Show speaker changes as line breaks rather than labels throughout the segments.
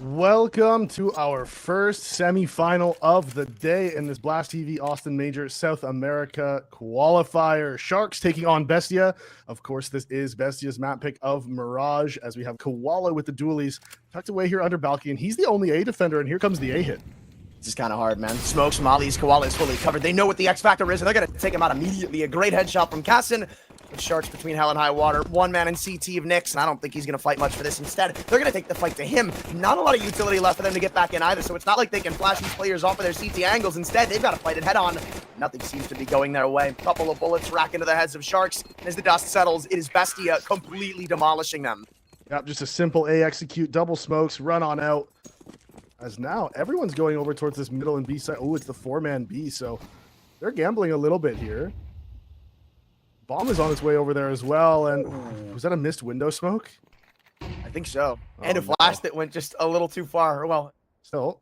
Welcome to our first semifinal of the day in this Blast TV Austin Major South America Qualifier. Sharks taking on BESTIA. Of course, this is BESTIA's map pick of Mirage, as we have Koala with the dualies tucked away here under Balky, and he's the only A defender, and here comes the A hit.
This is kind of hard, man. Smokes, mollies, Koala is fully covered. They know what the X factor is, and they're going to take him out immediately. A great headshot from Cassin. With Sharks between hell and high water. One man in CT of Nyx, and I don't think he's going to fight much for this. Instead, they're going to take the fight to him. Not a lot of utility left for them to get back in either, so it's not like they can flash these players off of their CT angles. Instead, they've got to fight it head on. Nothing seems to be going their way. Couple of bullets rack into the heads of Sharks. As the dust settles, it is BESTIA completely demolishing them.
Yep, just a simple A execute, double smokes, run on out. As now, everyone's going over towards this middle and B side. Oh, it's the four-man B, so they're gambling a little bit here. Bomb is on its way over there as well, and was that a missed window smoke?
I think so. And a flash that went just a little too far. Well,
still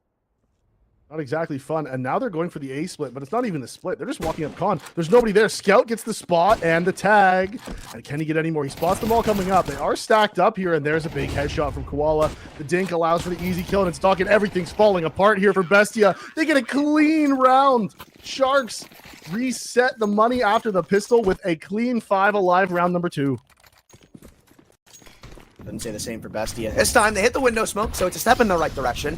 not exactly fun. And now they're going for the A split, but it's not even the split. They're just walking up con. There's nobody there. Scout gets the spot and the tag. And can he get any more? He spots them all coming up. They are stacked up here, and there's a big headshot from Koala. The dink allows for the easy kill, and it's talking. Everything's falling apart here for BESTIA. They get a clean round. Sharks reset the money after the pistol with a clean 5 alive round number 2.
Doesn't say the same for BESTIA. This time they hit the window smoke, so it's a step in the right direction.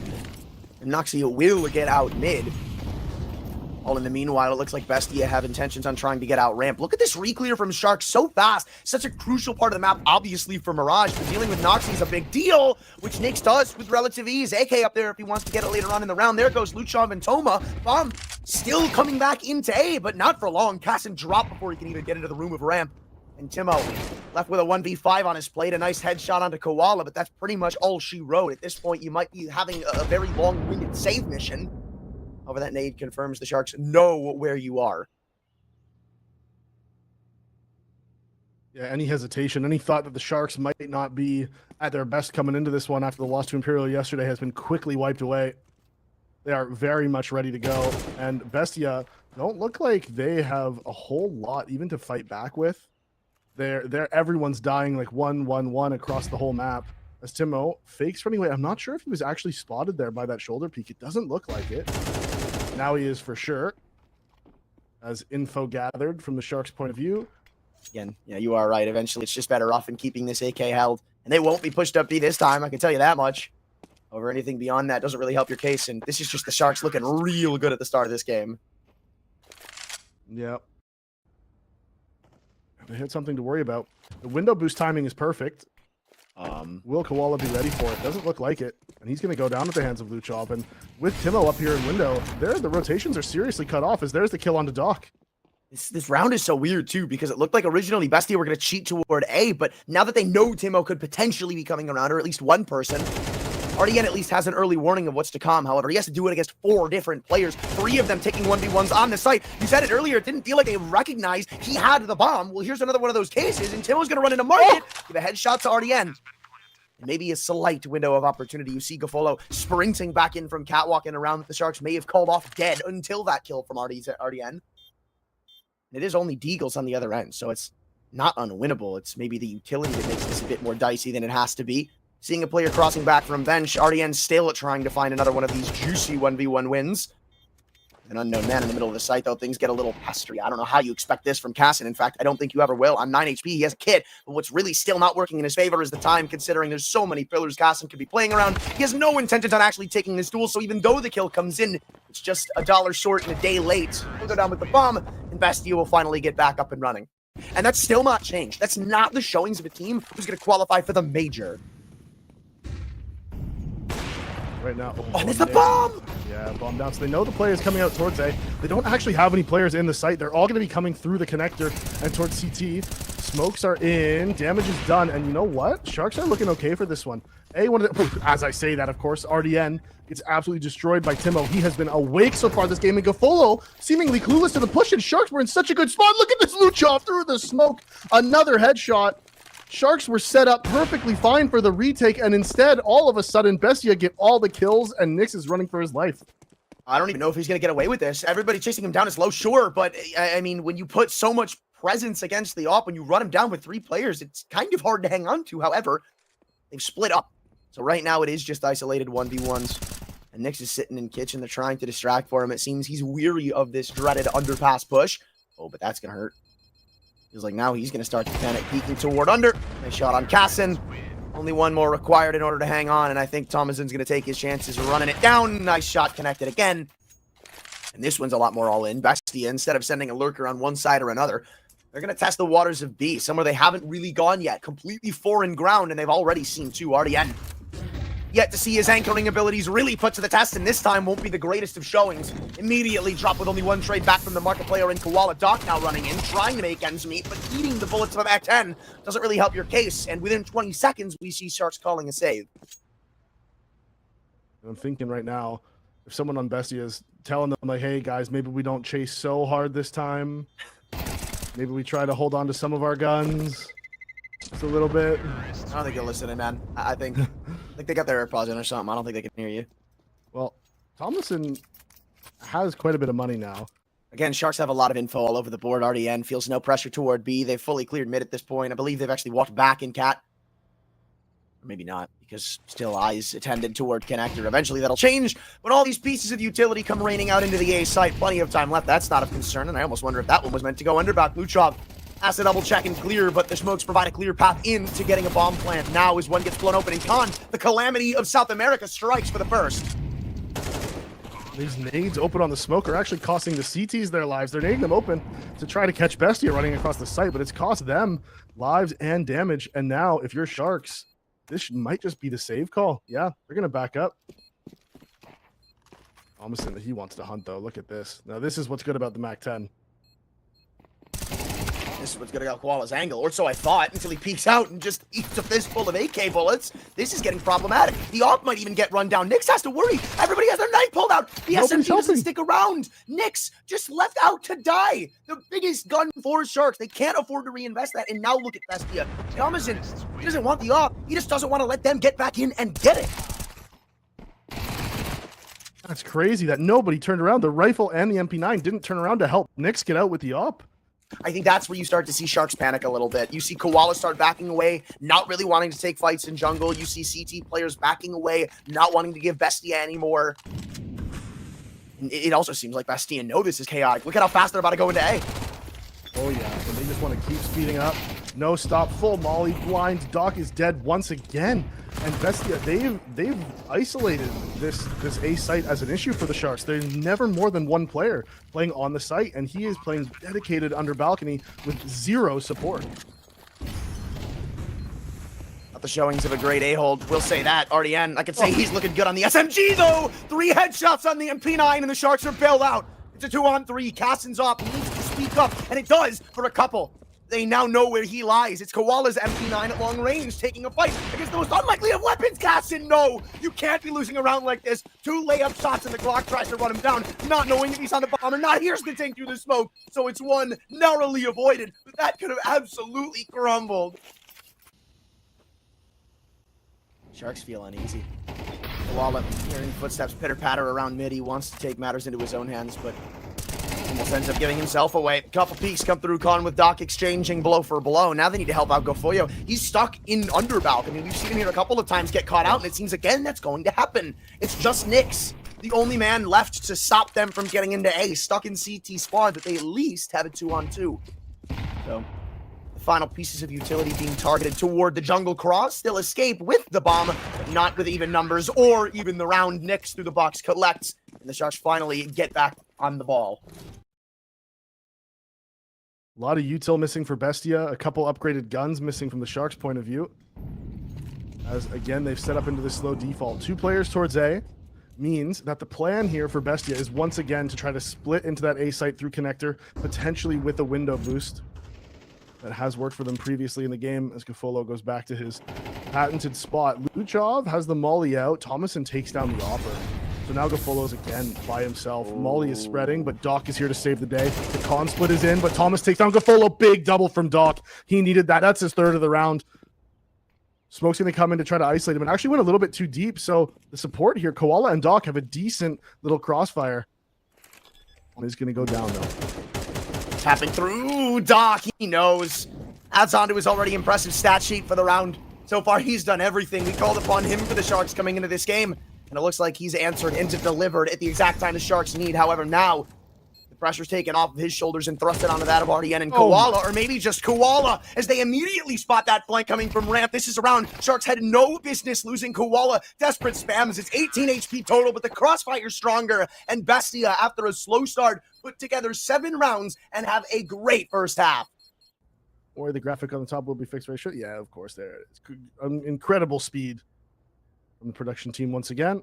And Noxia will get out mid. All in the meanwhile, it looks like BESTIA have intentions on trying to get out ramp. Look at this re-clear from Sharks so fast. Such a crucial part of the map, obviously, for Mirage. But dealing with Noxia is a big deal, which Nyx does with relative ease. AK up there if he wants to get it later on in the round. There goes Luchov and Toma. Bomb still coming back into A, but not for long. Cassin dropped before he can even get into the room of ramp. And Timo left with a 1v5 on his plate. A nice headshot onto Koala, but that's pretty much all she wrote. At this point, you might be having a very long-winded save mission. However, that nade confirms the Sharks know where you are.
Yeah, any hesitation, any thought that the Sharks might not be at their best coming into this one after the loss to Imperial yesterday has been quickly wiped away. They are very much ready to go. And BESTIA don't look like they have a whole lot even to fight back with. Everyone's dying like 1-1-1 across the whole map. As Timo fakes running away. I'm not sure if he was actually spotted there by that shoulder peek. It doesn't look like it. Now he is for sure. As info gathered from the Sharks' point of view.
Again, yeah, you are right. Eventually, it's just better off in keeping this AK held. And they won't be pushed up B this time, I can tell you that much. Over anything beyond that doesn't really help your case. And this is just the Sharks looking real good at the start of this game.
Yep. They had something to worry about. The window boost timing is perfect. Will Koala be ready for it? Doesn't look like it. And he's going to go down at the hands of Luchov. And with Timo up here in window, the rotations are seriously cut off as there's the kill onto Doc.
This round is so weird, too, because it looked like originally BESTIA were going to cheat toward A, but now that they know Timo could potentially be coming around, or at least one person, RDN at least has an early warning of what's to come. However, he has to do it against 4 different players, 3 of them taking 1v1s on the site. You said it earlier, it didn't feel like they recognized he had the bomb. Well, here's another one of those cases, and Timo's going to run into market, give a headshot to RDN. And maybe a slight window of opportunity. You see Gafolo sprinting back in from catwalking around that the Sharks may have called off dead until that kill from RDN. It is only Deagles on the other end, so it's not unwinnable. It's maybe the utility that makes this a bit more dicey than it has to be. Seeing a player crossing back from bench, RDN still trying to find another one of these juicy 1v1 wins. An unknown man in the middle of the site, though, things get a little pestery. I don't know how you expect this from Cassin. In fact, I don't think you ever will. On 9 HP, he has a kit, but what's really still not working in his favor is the time, considering there's so many pillars Cassin could be playing around. He has no intention on actually taking this duel, so even though the kill comes in, it's just $1 short and a day late. He'll go down with the bomb, and BESTIA will finally get back up and running. And that's still not changed. That's not the showings of a team who's going to qualify for the major.
Right now.
Oh, and it's the bomb!
Yeah, bomb down. So they know the play is coming out towards A. They don't actually have any players in the site. They're all going to be coming through the connector and towards CT. Smokes are in. Damage is done. And you know what? Sharks are looking okay for this one. As I say that, of course, RDN gets absolutely destroyed by Timo. He has been awake so far this game. And Gafolo seemingly clueless to the push. And Sharks were in such a good spot. Look at this Luchov through the smoke. Another headshot. Sharks were set up perfectly fine for the retake, and instead, all of a sudden, BESTIA get all the kills, and Nyx is running for his life.
I don't even know if he's going to get away with this. Everybody chasing him down is low, sure, but, I mean, when you put so much presence against the op, when you run him down with 3 players, it's kind of hard to hang on to. However, they've split up. So right now it is just isolated 1v1s. And Nyx is sitting in kitchen. They're trying to distract for him. It seems he's weary of this dreaded underpass push. Oh, but that's going to hurt. Feels like now he's going to start to panic, peeking toward under. Nice shot on Cassin. Only one more required in order to hang on, and I think Thomason's going to take his chances running it down. Nice shot connected again. And this one's a lot more all-in. BESTIA, instead of sending a lurker on one side or another, they're going to test the waters of B, somewhere they haven't really gone yet. Completely foreign ground, and they've already seen two RDN. Yet to see his anchoring abilities really put to the test, and this time won't be the greatest of showings. Immediately dropped with only one trade back from the market player in Koala. Doc now running in, trying to make ends meet, but eating the bullets of Act 10 doesn't really help your case, and within 20 seconds, we see Sharks calling a save.
I'm thinking right now, if someone on BESTIA is telling them, like, hey, guys, maybe we don't chase so hard this time. Maybe we try to hold on to some of our guns just a little bit.
I don't think you're listening, man. I think they got their AirPods in or something. I don't think they can hear you.
Well, Thomason has quite a bit of money now.
Again, Sharks have a lot of info all over the board. RDN feels no pressure toward B. They've fully cleared mid at this point. I believe they've actually walked back in Cat. Or maybe not, because still eyes attended toward Connector. Eventually that'll change, but all these pieces of utility come raining out into the A site. Plenty of time left. That's not of concern, and I almost wonder if that one was meant to go underback. Luchov has to double check and clear, but the smokes provide a clear path into getting a bomb plant. Now as one gets blown open in Con, the calamity of South America strikes for the first.
These nades open on the smoke are actually costing the CTs their lives. They're nading them open to try to catch BESTIA running across the site, but it's cost them lives and damage. And now, if you're Sharks, this might just be the save call. Yeah, they're going to back up. Thomason, he wants to hunt, though. Look at this. Now, this is what's good about the MAC-10.
This is what's going to get Koala's angle, or so I thought, until he peeks out and just eats a fistful of AK bullets. This is getting problematic. The op might even get run down. Nyx has to worry. Everybody has their knife pulled out. The SMG doesn't stick around. Nyx just left out to die. The biggest gun for Sharks. They can't afford to reinvest that. And now look at BESTIA. Thomason, he doesn't want the op. He just doesn't want to let them get back in and get it.
That's crazy that nobody turned around. The rifle and the MP9 didn't turn around to help Nyx get out with the op.
I think that's where you start to see Sharks panic a little bit. You see Koala start backing away, not really wanting to take fights in jungle. You see CT players backing away, not wanting to give BESTIA anymore. It also seems like BESTIA know this is chaotic. Look at how fast they're about to go into A.
Oh, yeah. And they just want to keep speeding up. No stop. Full molly. Blind. Doc is dead once again. And BESTIA, they've isolated this A site as an issue for the Sharks. There's never more than one player playing on the site, and he is playing dedicated under balcony with zero support.
Not the showings of a great A-hold. We'll say that. RDN, I could say he's looking good on the SMG, though. 3 headshots on the MP9, and the Sharks are bailed out. It's a 2-on-3. Cassin's off. He needs to speak up, and it does for a couple. They now know where he lies. It's Koala's MP9 at long range taking a fight against the most unlikely of weapons. Cassin, no! You can't be losing a round like this. 2 layup shots and the Glock tries to run him down, not knowing if he's on the bomb or not. Here's the tank through the smoke. So it's one narrowly avoided, but that could have absolutely crumbled. Sharks feel uneasy. Koala hearing footsteps pitter-patter around mid. He wants to take matters into his own hands, but almost ends up giving himself away. A couple peeks come through Con with Doc exchanging blow for blow. Now they need to help out Gofoyo. He's stuck in under balcony. We've seen him here a couple of times get caught out, and it seems again that's going to happen. It's just Nyx, the only man left to stop them from getting into A, stuck in CT squad, but they at least have a 2-on-2. So the final pieces of utility being targeted toward the jungle cross. Still escape with the bomb, but not with even numbers or even the round. Nyx through the box collects, and the Sharks finally get back on the ball.
A lot of util missing for BESTIA. A couple upgraded guns missing from the Sharks' point of view. As, again, they've set up into this slow default. 2 players towards A means that the plan here for BESTIA is once again to try to split into that A site through connector, potentially with a window boost. That has worked for them previously in the game as Gafolo goes back to his patented spot. Luchov has the molly out. Thomason takes down the offer. So now Gafolo's again by himself. Molly is spreading, but Doc is here to save the day. The con split is in, but Thomas takes down Gafolo. Big double from Doc. He needed that. That's his 3rd of the round. Smoke's going to come in to try to isolate him and actually went a little bit too deep. So the support here, Koala and Doc have a decent little crossfire. One is going to go down, though.
Tapping through Doc. He knows. Adds on to his already impressive stat sheet for the round. So far, he's done everything. We called upon him for the Sharks coming into this game, and it looks like he's answered and delivered at the exact time the Sharks need. However, now the pressure's taken off of his shoulders and thrusted onto that of RDN and Koala, or maybe just Koala, as they immediately spot that flank coming from ramp. This is around. Sharks had no business losing Koala. Desperate spams. It's 18 HP total, but the crossfire's stronger. And Bestia, after a slow start, put together 7 rounds and have a great first half.
Or the graphic on the top will be fixed very short. Yeah, of course. There it is. Incredible speed from the production team once again.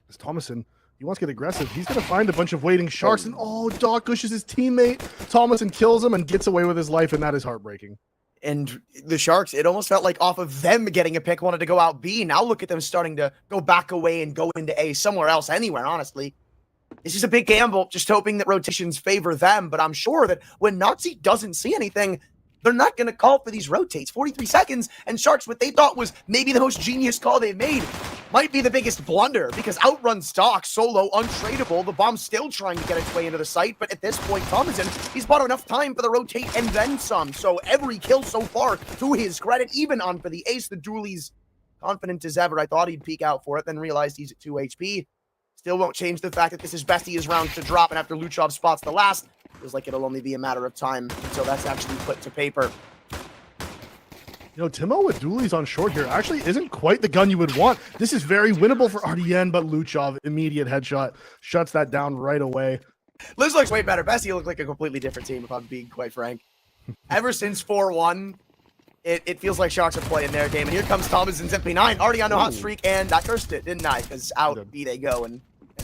As Thomason, he wants to get aggressive. He's going to find a bunch of waiting Sharks. And Doc Gush is his teammate. Thomason kills him and gets away with his life, and that is heartbreaking. And the Sharks, it almost felt like off of them getting a pick, wanted to go out B. Now look at them starting to go back away and go into A somewhere else, anywhere, honestly. This is a big gamble, just hoping that rotations favor them. But I'm sure that when Noxy doesn't see anything, they're not going to call for these rotates. 43 seconds, and Sharks, what they thought was maybe the most genius call they've made, might be the biggest blunder, because outrun stock, solo, untradeable. The bomb's still trying to get its way into the site, but at this point, Thomason, he's bought enough time for the rotate and then some. So every kill so far, to his credit, even on for the ace, the Dooley's confident as ever. I thought he'd peek out for it, then realized he's at 2 HP. Still won't change the fact that this is Bestia's round to drop, and after Luchov spots the last, feels like it'll only be a matter of time until that's actually put to paper. You know, Timo with Dooley's on short here actually isn't quite the gun you would want. This is very winnable for RDN, but Luchov, immediate headshot, shuts that down right away. Liz looks way better. Bestia looked like a completely different team, if I'm being quite frank. Ever since 4-1, it feels like Sharks are playing their game. And here comes Thomason's MP9, already on a hot streak, and I cursed it, didn't I? Because out B they go, and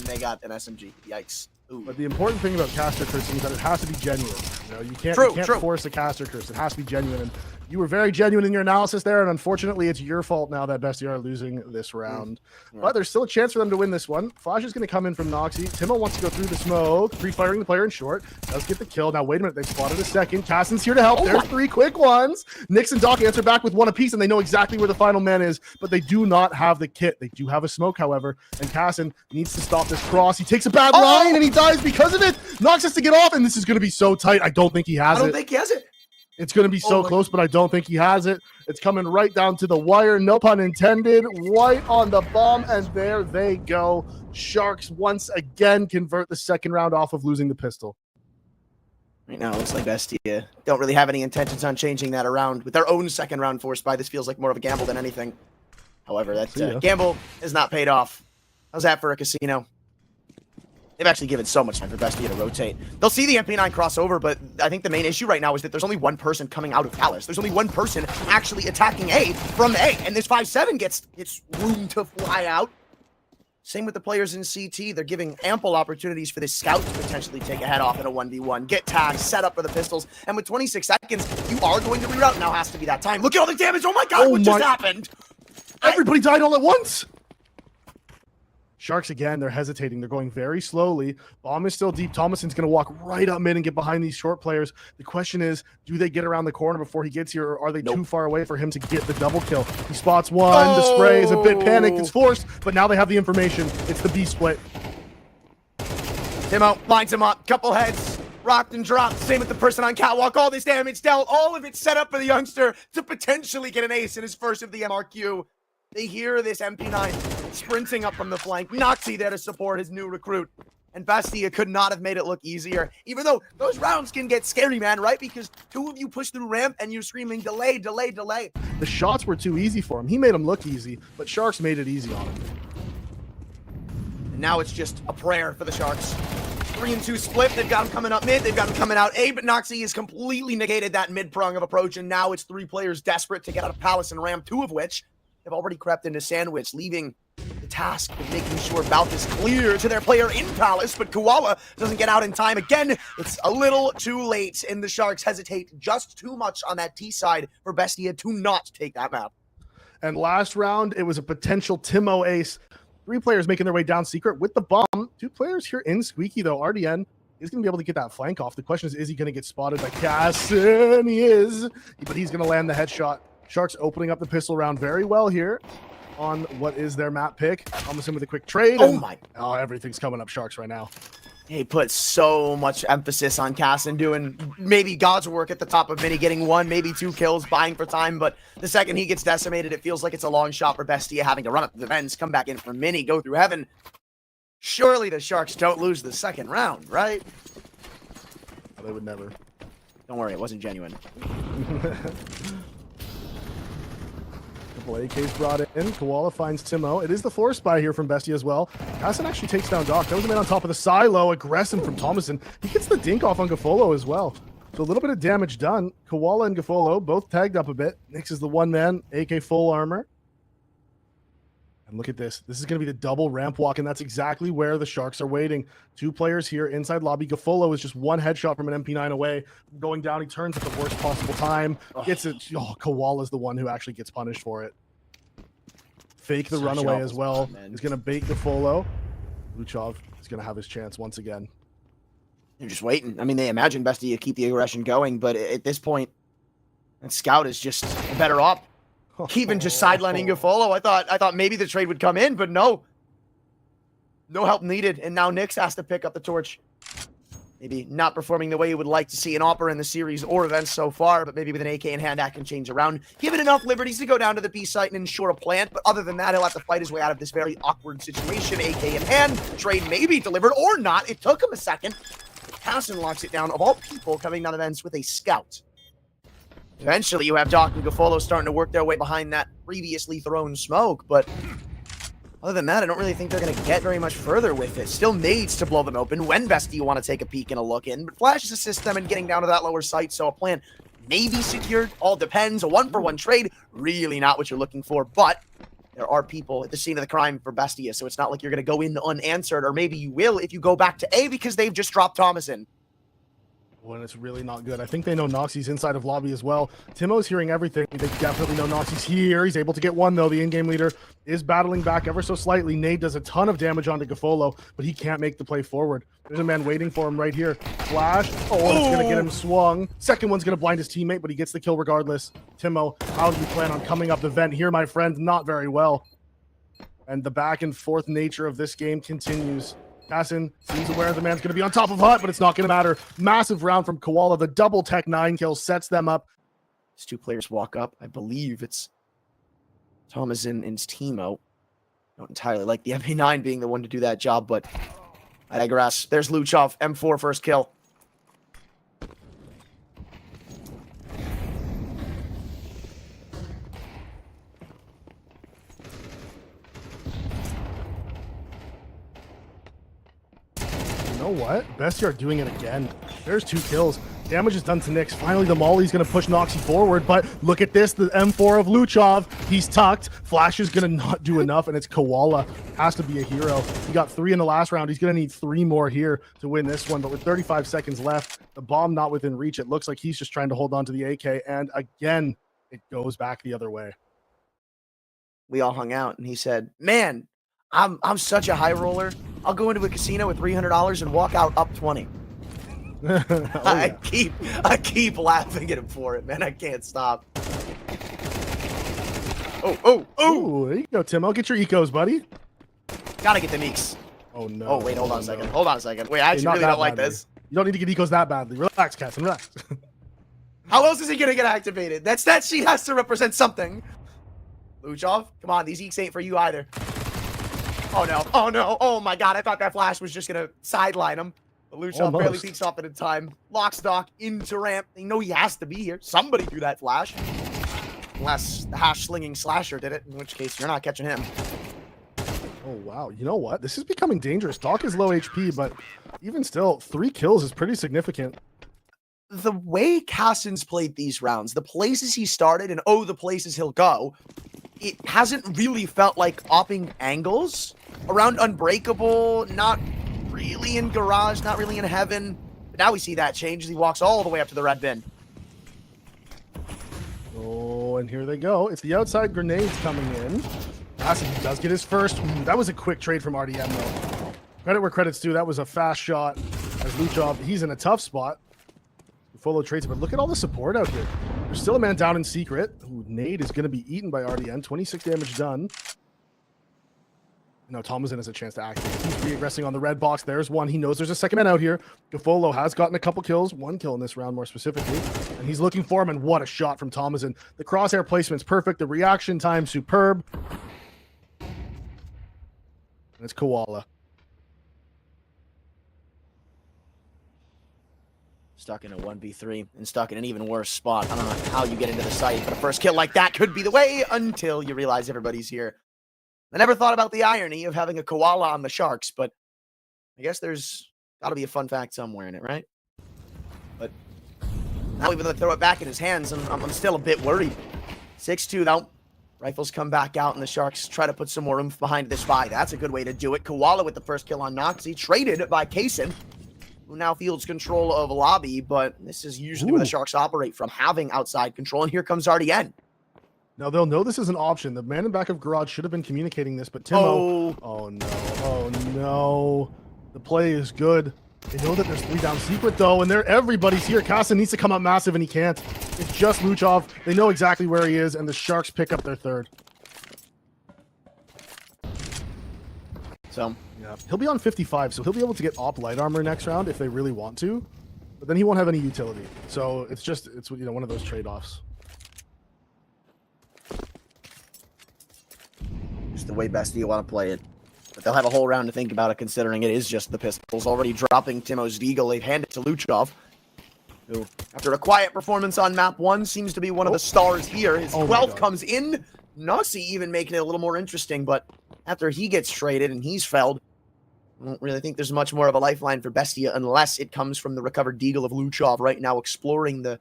they got an SMG. Yikes. Ooh. But the important thing about caster cursing is that it has to be genuine. You know, you can't force a caster curse. It has to be genuine. And you were very genuine in your analysis there, and unfortunately, it's your fault now that Bestia are losing this round. Yeah. But there's still a chance for them to win this one. Flash is going to come in from Noxy. Timo wants to go through the smoke, pre-firing the player in short. Does get the kill. Now, wait a minute. They've spotted a second. Cassin's here to help. There's 3 quick ones. Nix and Doc answer back with 1 apiece, and they know exactly where the final man is, but they do not have the kit. They do have a smoke, however, and Cassin needs to stop this cross. He takes a bad line, and he dies because of it. Nox has to get off, and this is going to be so tight. I don't think he has it. I don't think he has it. It's going to be so close, but I don't think he has it. It's coming right down to the wire. No pun intended. White on the bomb, and there they go. Sharks once again convert the second round off of losing the pistol. Right now, it looks like Bestia don't really have any intentions on changing that around. With their own second round forced by, this feels like more of a gamble than anything. However, that gamble is not paid off. How's that for a casino? They've actually given so much time for Bestia to rotate. They'll see the MP9 crossover, but I think the main issue right now is that there's only one person coming out of Palace. There's only one person actually attacking A from A, and this 5-7 gets room to fly out. Same with the players in CT. They're giving ample opportunities for this scout to potentially take a head off in a 1v1, get tagged, set up for the pistols, and with 26 seconds, you are going to reroute. Now has to be that time. Look at all the damage. Oh my God, what just happened? Everybody died all at once. Sharks again, they're hesitating. They're going very slowly. Bomb is still deep. Thomason's going to walk right up mid and get behind these short players. The question is, do they get around the corner before he gets here, or are they too far away for him to get the double kill? He spots one. The spray is a bit panicked. It's forced, but now they have the information. It's the B split. Timo lines him up. Couple heads. Rocked and dropped. Same with the person on catwalk. All this damage dealt. All of it set up for the youngster to potentially get an ace in his first of the MRQ. They hear this MP9 sprinting up from the flank. Noxy there to support his new recruit. And Bestia could not have made it look easier. Even though those rounds can get scary, man, right? Because 2 of you push through ramp and you're screaming, delay, delay, delay. The shots were too easy for him. He made them look easy, but Sharks made it easy on him. And now it's just a prayer for the Sharks. 3 and 2 split. They've got him coming up mid. They've got him coming out A, but Noxy has completely negated that mid prong of approach. And now it's 3 players desperate to get out of Palace and ramp, 2 of which have already crept into Sandwich, leaving the task of making sure Bout is clear to their player in Palace, but Koala doesn't get out in time. Again, it's a little too late, and the Sharks hesitate just too much on that T side for Bestia to not take that map. And last round, it was a potential Timo ace. 3 players making their way down secret with the bomb. 2 players here in Squeaky, though. RDN is going to be able to get that flank off. The question is he going to get spotted by Cassin? He is, but he's going to land the headshot. Sharks opening up the pistol round very well here. on what is their map pick. Thomason with a quick trade.
Oh
and-
my.
Oh, everything's coming up Sharks right now.
He put so much emphasis on Cassin doing maybe God's work at the top of mini, getting 1, maybe 2 kills, buying for time. But the second he gets decimated, it feels like it's a long shot for Bestia, having to run up the vents, come back in for mini, go through heaven. Surely the Sharks don't lose the second round, right?
They would never.
Don't worry, it wasn't genuine.
Couple AKs brought in. Koala finds Timo. It is the force spy here from Bestia as well. Hassan actually takes down Doc. That was a man on top of the silo. Aggressive from Thomason. He gets the dink off on Gafolo as well. So a little bit of damage done. Koala and Gafolo both tagged up a bit. Nix is the one man. AK full armor. And look at this. This is going to be the double ramp walk, and that's exactly where the Sharks are waiting. 2 players here inside lobby. Gafolo is just 1 headshot from an MP9 away. Going down, he turns at the worst possible time. Gets it. Oh, Koala's the one who actually gets punished for it. Fake the runaway as well. He's going to bait Gafolo. Luchov is going to have his chance once again.
They're just waiting. I mean, they imagine Bestia to keep the aggression going, but at this point, that Scout is just better off. Even just sidelining Gafolo. I thought maybe the trade would come in, but no. No help needed. And now Nix has to pick up the torch. Maybe not performing the way you would like to see an Opera in the series or events so far, but maybe with an AK in hand, that can change around. Given enough liberties to go down to the B site and ensure a plant, but other than that, he'll have to fight his way out of this very awkward situation. AK in hand, trade may be delivered or not. It took him a second. Cassin locks it down, of all people, coming down the vents with a Scout. Eventually, you have Doc and Gafolo starting to work their way behind that previously thrown smoke, but other than that, I don't really think they're going to get very much further with it. Still needs to blow them open when Bestia want to take a peek and a look in, but Flash assists them in getting down to that lower site, so a plan may be secured. All depends. A 1-for-1 trade, really not what you're looking for, but there are people at the scene of the crime for Bestia, so it's not like you're going to go in unanswered, or maybe you will if you go back to A because they've just dropped Thomason.
When it's really not good. I think they know Noxie's inside of lobby as well. Timo's hearing everything. They definitely know Noxie's here. He's able to get 1, though. The in-game leader is battling back ever so slightly. Nade does a ton of damage onto Gafolo, but he can't make the play forward. There's a man waiting for him right here. Flash. Oh, it's going to get him swung. Second one's going to blind his teammate, but he gets the kill regardless. Timo, how do you plan on coming up the vent here, my friend? Not very well. And the back and forth nature of this game continues. Cassin seems aware the man's going to be on top of Hut, but it's not going to matter. Massive round from Koala. The double tech 9 kills sets them up.
These 2 players walk up. I believe it's Thomason and Timo. Don't entirely like the MP9 being the one to do that job, but I digress. There's Luchov, M4 first kill.
You know what? Bestia are doing it again. There's 2 kills. Damage is done to Nix. Finally, the Molly's going to push Noxie forward, but look at this. The M4 of Luchov. He's tucked. Flash is going to not do enough, and it's Koala. Has to be a hero. He got 3 in the last round. He's going to need 3 more here to win this one, but with 35 seconds left, the bomb not within reach, it looks like he's just trying to hold on to the AK, and again, it goes back the other way.
We all hung out, and he said, man, I'm such a high roller. I'll go into a casino with $300 and walk out up 20.
Oh, yeah.
I keep laughing at him for it, man. I can't stop. Oh!
Ooh, there you go, Tim. I'll get your ecos, buddy.
Gotta get the meeks.
Oh, no.
Oh, wait, hold on a second. Hold on a second. Wait, I actually really don't like this.
You don't need to get ecos that badly. Relax, Cassin, relax.
How else is he gonna get activated? That sheet has to represent something. Luchov, come on, these eeks ain't for you either. Oh no, oh no, oh my god, I thought that flash was just gonna sideline him. But Luchov barely peeks off it in time. Locks Doc into ramp. They know he has to be here. Somebody threw that flash. Unless the hash-slinging slasher did it, in which case you're not catching him.
Oh, wow. You know what? This is becoming dangerous. Doc is low HP, but even still, 3 kills is pretty significant.
The way Cassin's played these rounds, the places he started and the places he'll go, it hasn't really felt like opping angles around Unbreakable, not really in Garage, not really in Heaven. But now we see that change as he walks all the way up to the red bin.
Oh, and here they go. It's the outside grenades coming in. Cassin does get his first. That was a quick trade from RDM, though. Credit where credit's due. That was a fast shot. As Luchov, he's in a tough spot. Follow trades, but look at all the support out here. There's still a man down in secret. Ooh, Nade is going to be eaten by RDM. 26 damage done. No, Thomason has a chance to activate. He's re-aggressing on the red box. There's one. He knows there's a second man out here. Gafolo has gotten a couple kills, 1 kill in this round more specifically, and he's looking for him, and what a shot from Thomason. The crosshair placement's perfect. The reaction time, superb. And it's Koala.
Stuck in a 1v3 and stuck in an even worse spot. I don't know how you get into the site, but a first kill like that could be the way until you realize everybody's here. I never thought about the irony of having a koala on the Sharks, but I guess there's got to be a fun fact somewhere in it, right? But now even though they throw it back in his hands, I'm still a bit worried. 6-2 though. Rifles come back out, and the Sharks try to put some more oomph behind this buy. That's a good way to do it. Koala with the first kill on Noxy, traded by Kaysen, who now fields control of lobby, but this is usually where the Sharks operate from, having outside control, and here comes RDN.
Now they'll know this is an option. The man in back of garage should have been communicating this, but Timo... Oh no, oh no. The play is good. They know that there's 3 down secret though, and everybody's here. Kasa needs to come up massive, and he can't. It's just Luchov. They know exactly where he is, and the Sharks pick up their 3rd.
So...
Yeah, he'll be on 55, so he'll be able to get op light armor next round if they really want to, but then he won't have any utility. So it's one of those trade-offs.
Just the way BESTIA want to play it. But they'll have a whole round to think about it, considering it is just the pistols. Already dropping Timo's Deagle. They've handed it to Luchov, who, after a quiet performance on map 1, seems to be one of the stars here. His 12th comes in. Noxy even making it a little more interesting, but after he gets traded and he's felled, I don't really think there's much more of a lifeline for BESTIA unless it comes from the recovered Deagle of Luchov right now exploring the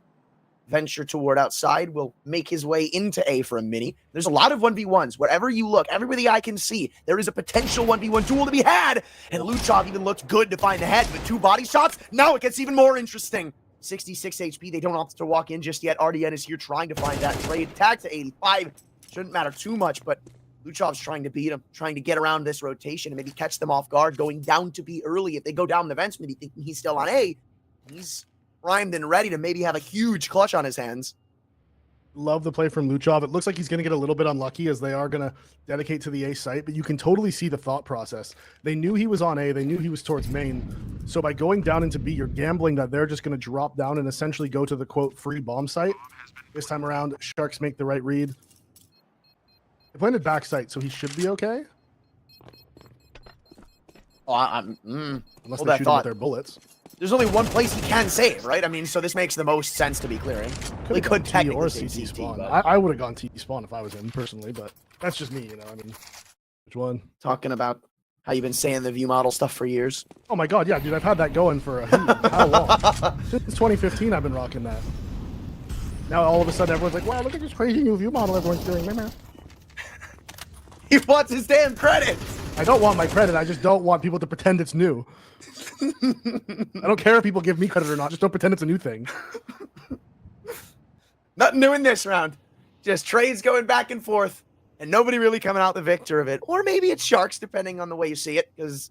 venture toward outside. Will make his way into A for a mini. There's a lot of 1v1s. Wherever you look, everywhere the eye can see, there is a potential 1v1 duel to be had. And Luchov even looked good to find the head, but 2 body shots. Now it gets even more interesting. 66 HP. They don't opt to walk in just yet. RDN is here trying to find that trade. Tag to 85. Shouldn't matter too much, but Luchov's trying to beat him, trying to get around this rotation and maybe catch them off guard, going down to B early. If they go down the vents, maybe thinking he's still on A, he's primed and ready to maybe have a huge clutch on his hands.
Love the play from Luchov. It looks like he's going to get a little bit unlucky as they are going to dedicate to the A site, but you can totally see the thought process. They knew he was on A. They knew he was towards main. So by going down into B, you're gambling that they're just going to drop down and essentially go to the, quote, free bomb site. This time around, Sharks make the right read. They planted back site, so he should be okay.
Oh,
unless they shoot him with their bullets.
There's only one place he can save, right? I mean, so this makes the most sense to be clearing. He could technically save CT spawn.
I would have gone T spawn if I was him personally, but that's just me, you know. I mean, which one?
Talking about how you've been saying the view model stuff for years.
Oh my god, yeah, dude, I've had that going for how long? Since 2015, I've been rocking that. Now all of a sudden, everyone's like, "Wow, look at this crazy new view model everyone's doing."
He wants his damn credit.
I don't want my credit. I just don't want people to pretend it's new. I don't care if people give me credit or not. Just don't pretend it's a new thing.
Nothing new in this round. Just trades going back and forth, and nobody really coming out the victor of it. Or maybe it's Sharks, depending on the way you see it, because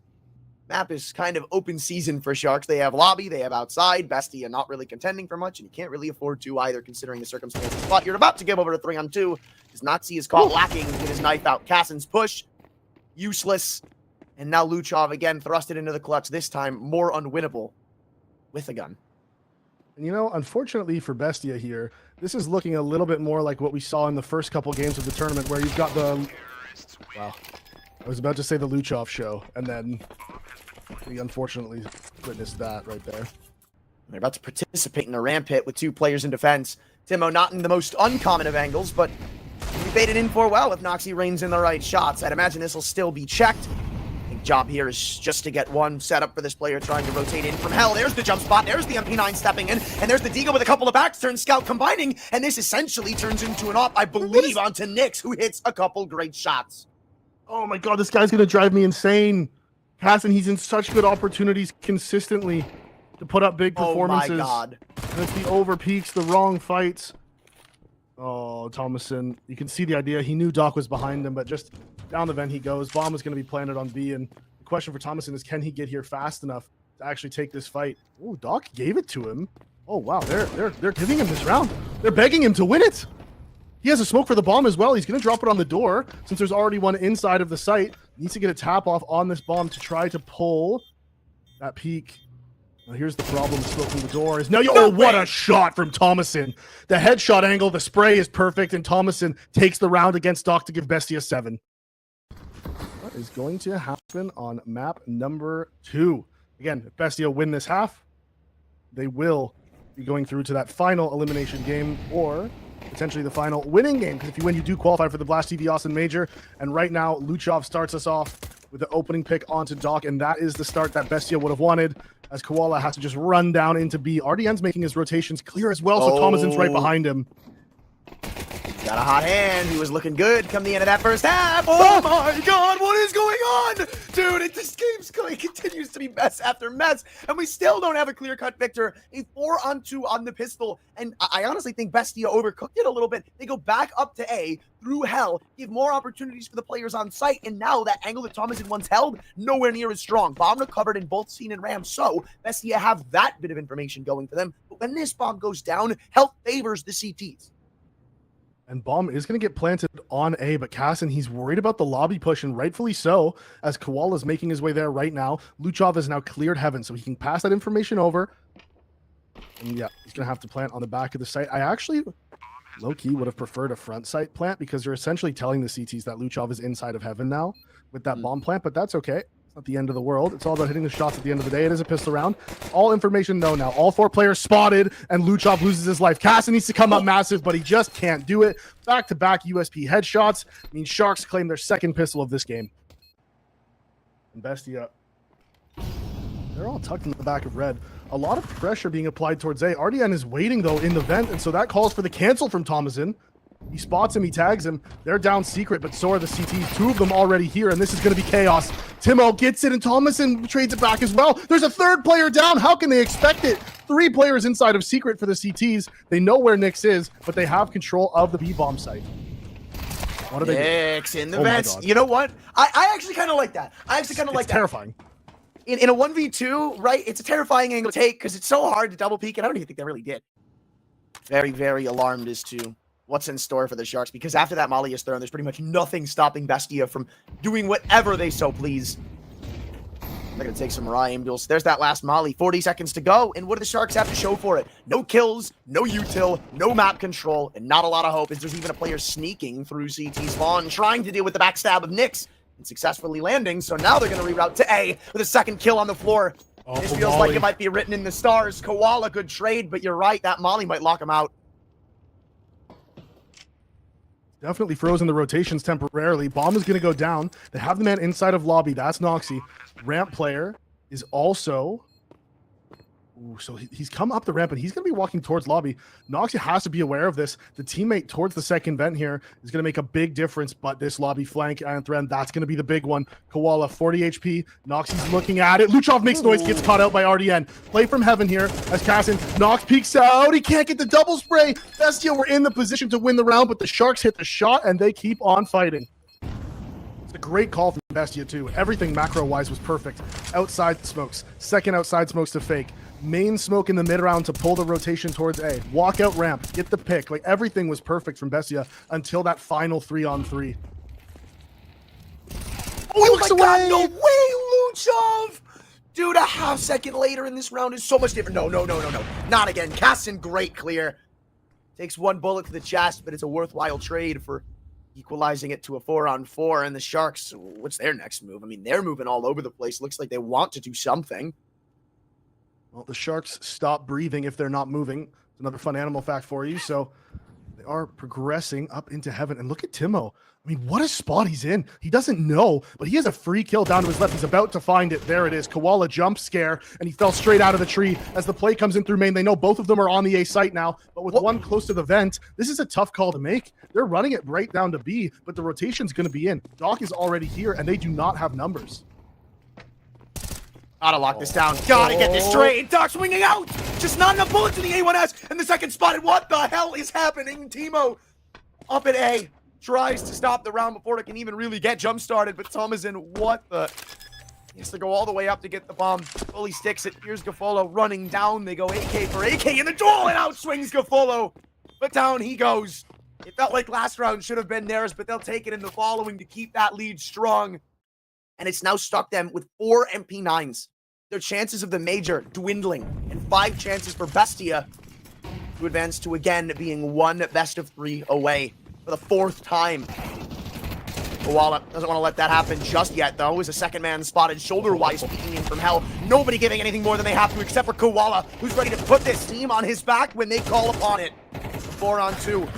map is kind of open season for Sharks. They have lobby, they have outside. BESTIA not really contending for much, and you can't really afford to either, considering the circumstances. But you're about to give over to 3-on-2. Because Noxy is caught lacking with his knife out. Cassin's push, useless. And now Luchov again thrusted into the clutch, this time more unwinnable with a gun.
And you know, unfortunately for BESTIA here, this is looking a little bit more like what we saw in the first couple games of the tournament, where you've got the... Wow. I was about to say the Luchov show, and then we unfortunately witnessed that right there.
They're about to participate in a ramp hit with 2 players in defense. Timo not in the most uncommon of angles, but he baited in for well if Noxy reins in the right shots. I'd imagine this will still be checked. Big job here is just to get one set up for this player trying to rotate in from hell. There's the jump spot. There's the MP9 stepping in. And there's the Deagle with a couple of backs turn scout combining. And this essentially turns into an op, I believe, onto Nyx, who hits a couple great shots.
Oh my god, this guy's going to drive me insane. Cassin, he's in such good opportunities consistently to put up big performances.
Oh my god.
And it's the over peaks, the wrong fights. Oh, Thomason, you can see the idea. He knew Doc was behind him, but just down the vent he goes. Bomb was going to be planted on B, and the question for Thomason is, can he get here fast enough to actually take this fight? Oh, Doc gave it to him. Oh wow, they're giving him this round. They're begging him to win it. He has a smoke for the bomb as well. He's going to drop it on the door since there's already one inside of the site. Needs to get a tap off on this bomb to try to pull that peak. Now here's the problem, smoke from the door is what a shot from Thomason. The headshot angle, the spray is perfect, and Thomason takes the round against Doc to give Bestia 7. What is going to happen on map number 2? Again, if Bestia win this half, they will be going through to that final elimination game, or potentially the final winning game, because if you win, you do qualify for the Blast TV Austin Major. And right now, Luchov starts us off with the opening pick onto Doc, and that is the start that Bestia would have wanted, as Koala has to just run down into B. RDN's making his rotations clear as well, so Thomason's right behind him.
Got a hot hand. He was looking good come the end of that first half. Oh my god, what is going on? Dude, this game's continues to be mess after mess, and we still don't have a clear-cut victor. A 4-on-2 on the pistol, and I honestly think Bestia overcooked it a little bit. They go back up to A, through hell, give more opportunities for the players on site, and now that angle that Thomason once held, nowhere near as strong. Bomb recovered in both Scene and Ram, so Bestia have that bit of information going for them. But when this bomb goes down, health favors the CTs.
And bomb is going to get planted on A, but Cassin, he's worried about the lobby push, and rightfully so, as Koala's making his way there right now. Luchov has now cleared heaven, so he can pass that information over. And yeah, he's going to have to plant on the back of the site. I actually, low-key, would have preferred a front site plant, because you're essentially telling the CTs that Luchov is inside of heaven now with that bomb plant, but that's okay. Not the end of the world. It's all about hitting the shots at the end of the day. It is a pistol round. All information though now. All 4 players spotted, and Luchov loses his life. Cassin needs to come up massive, but he just can't do it. Back-to-back USP headshots means Sharks claim their second pistol of this game. And Bestia, they're all tucked in the back of red. A lot of pressure being applied towards A. RDN is waiting though in the vent, and so that calls for the cancel from Thomason. He spots him, he tags him. They're down secret, but so are the CTs. 2 of them already here, and this is going to be chaos. Timo gets it, and Thomason trades it back as well. There's a 3rd player down. How can they expect it? 3 players inside of secret for the CTs. They know where Nyx is, but they have control of the B-bomb site. What are they doing?
Nyx in the vents. You know what? I actually kind of like that. I actually kind of like that.
It's terrifying.
In a 1v2, right, it's a terrifying angle to take, because it's so hard to double peek, and I don't even think they really did. Very, very alarmed as to what's in store for the Sharks, because after that molly is thrown, there's pretty much nothing stopping Bestia from doing whatever they so please. They're going to take some Mariah duels. There's that last molly. 40 seconds to go, and what do the Sharks have to show for it? No kills, no util, no map control, and not a lot of hope, as there's even a player sneaking through CT spawn, trying to deal with the backstab of Nyx, and successfully landing, so now they're going to reroute to A with a 2nd kill on the floor. This feels like it might be written in the stars. Koala, good trade, but you're right, that molly might lock him out.
Definitely frozen the rotations temporarily. Bomb is going to go down. They have the man inside of lobby. That's Noxy. Ramp player is also... Ooh, so he's come up the ramp, and he's going to be walking towards lobby. Noxy has to be aware of this. The teammate towards the second vent here is going to make a big difference, but this lobby flank, Anthren, that's going to be the big one. Koala, 40 HP. Noxy's looking at it. Luchov makes noise, gets caught out by RDN. Play from heaven here as Cassin. Nox peeks out. He can't get the double spray. Bestia were in the position to win the round, but the Sharks hit the shot, and they keep on fighting. It's a great call from Bestia, too. Everything macro-wise was perfect. Outside smokes. Second outside smokes to fake. Main smoke in the mid round to pull the rotation towards A. Walk out ramp, get the pick. Like, everything was perfect from Bestia until that final 3-on-3.
Oh, he looks away! God, no way, Luchov! Dude, a half second later in this round is so much different. No. Not again. Cassin, great clear. Takes 1 bullet to the chest, but it's a worthwhile trade for equalizing it to a 4-on-4. And the Sharks, what's their next move? I mean, they're moving all over the place. Looks like they want to do something.
Well, the Sharks stop breathing if they're not moving. It's another fun animal fact for you. So they are progressing up into heaven. And look at Timo. I mean, what a spot he's in. He doesn't know, but he has a free kill down to his left. He's about to find it. There it is. Koala jump scare, and he fell straight out of the tree. As the play comes in through main, they know both of them are on the A site now, but with one close to the vent, this is a tough call to make. They're running it right down to B, but the rotation's going to be in. Doc is already here, and they do not have numbers.
Gotta lock this down. Gotta get this trade. Doc swinging out. Just not enough bullets to the A1S. And the second spotted. What the hell is happening? Timo up at A. Tries to stop the round before it can even really get jump started. But Thomason, what the? He has to go all the way up to get the bomb. Fully sticks it. Here's Gaffolo running down. They go AK for AK in the duel. And out swings Gaffolo. But down he goes. It felt like last round should have been theirs. But they'll take it in the following to keep that lead strong. and it's now stuck them with 4 MP9s. Their chances of the major dwindling, and 5 chances for BESTIA to advance to again being 1 best-of-3 away for the 4th time. Koala doesn't want to let that happen just yet, though, as a second man spotted shoulder-wise peeking in from hell. Nobody giving anything more than they have to, except for Koala, who's ready to put this team on his back when they call upon it. 4-on-2.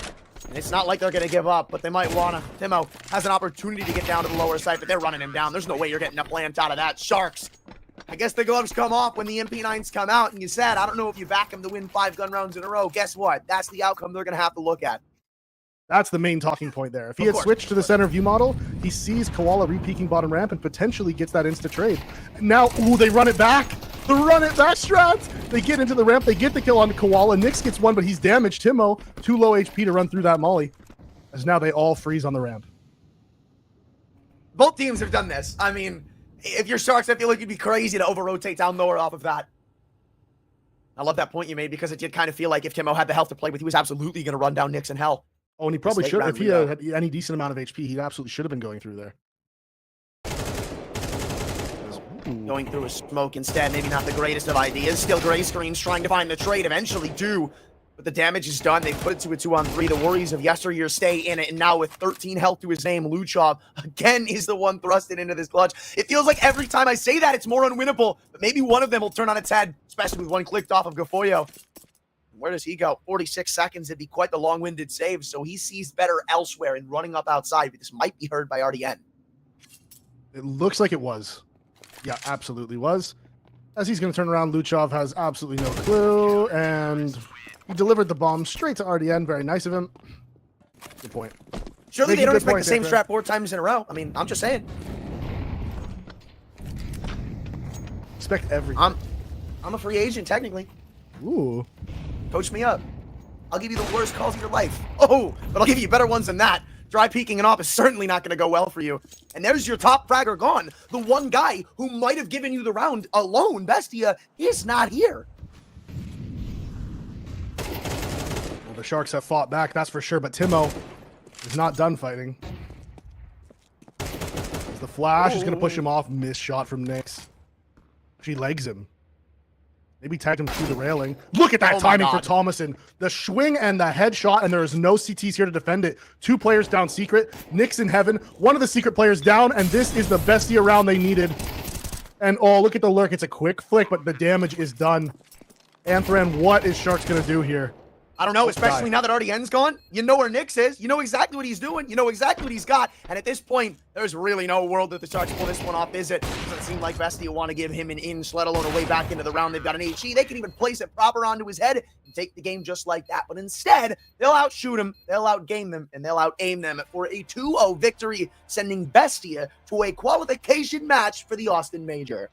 It's not like they're going to give up, but they might want to. Timo has an opportunity to get down to the lower side, but they're running him down. There's no way you're getting a plant out of that. Sharks. I guess the gloves come off when the MP9s come out, and you said, I don't know if you back him to win 5 gun rounds in a row. Guess what? That's the outcome they're going to have to look at.
That's the main talking point there. If he had switched to the center view model, he sees Koala re-peeking bottom ramp and potentially gets that insta trade. Now, ooh, they run it back. The run it back strats. They get into the ramp. They get the kill on Koala. Nyx gets one, but he's damaged. Timo, too low HP to run through that molly. As now they all freeze on the ramp.
Both teams have done this. I mean, if you're Sharks, I feel like you'd be crazy to over-rotate down lower off of that. I love that point you made because it did kind of feel like if Timo had the health to play with, he was absolutely going to run down Nyx in hell.
Oh, and he probably should. If he had any decent amount of HP, he absolutely should have been going through there.
Going through a smoke instead, maybe not the greatest of ideas. Still gray screens trying to find the trade, eventually do. But the damage is done. They put it to a 2-on-3. The worries of yesteryear stay in it. And now with 13 health to his name, Luchov again is the one thrusted into this clutch. It feels like every time I say that, it's more unwinnable. But maybe one of them will turn on its head, especially with one clicked off of Gafoyo. Where does he go? 46 seconds. It'd be quite the long-winded save. So he sees better elsewhere and running up outside. But this might be heard by RDN.
It looks like it was. Yeah, absolutely was. As he's going to turn around, Luchov has absolutely no clue. And he delivered the bomb straight to RDN. Very nice of him. Good point.
Surely they don't expect the same strat 4 times in a row. I mean, I'm just saying.
Expect everything.
I'm a free agent, technically.
Ooh.
Coach me up. I'll give you the worst calls of your life. Oh, but I'll give you better ones than that. Dry peeking and off is certainly not going to go well for you. And there's your top fragger gone. The one guy who might have given you the round alone, BESTIA, is not here.
Well, the Sharks have fought back, that's for sure. But Timo is not done fighting. As the flash is going to push him off. Missed shot from Nyx. She legs him. Maybe tagged him through the railing. Look at that timing for Thomason. The swing and the headshot, and there is no CTs here to defend it. 2 players down secret. Nyx in heaven. One of the secret players down, and this is the BESTIA round they needed. And oh, look at the lurk. It's a quick flick, but the damage is done. Anthran, what is Sharks going to do here?
I don't know, especially now that RDN's gone. You know where Nyx is. You know exactly what he's doing. You know exactly what he's got. And at this point, there's really no world that the Sharks pull this one off, is it? Doesn't seem like BESTIA want to give him an inch, let alone a way back into the round. They've got an HE. They can even place it proper onto his head and take the game just like that. But instead, they'll outshoot him, they'll outgame them, and they'll out-aim them for a 2-0 victory, sending BESTIA to a qualification match for the Austin Major.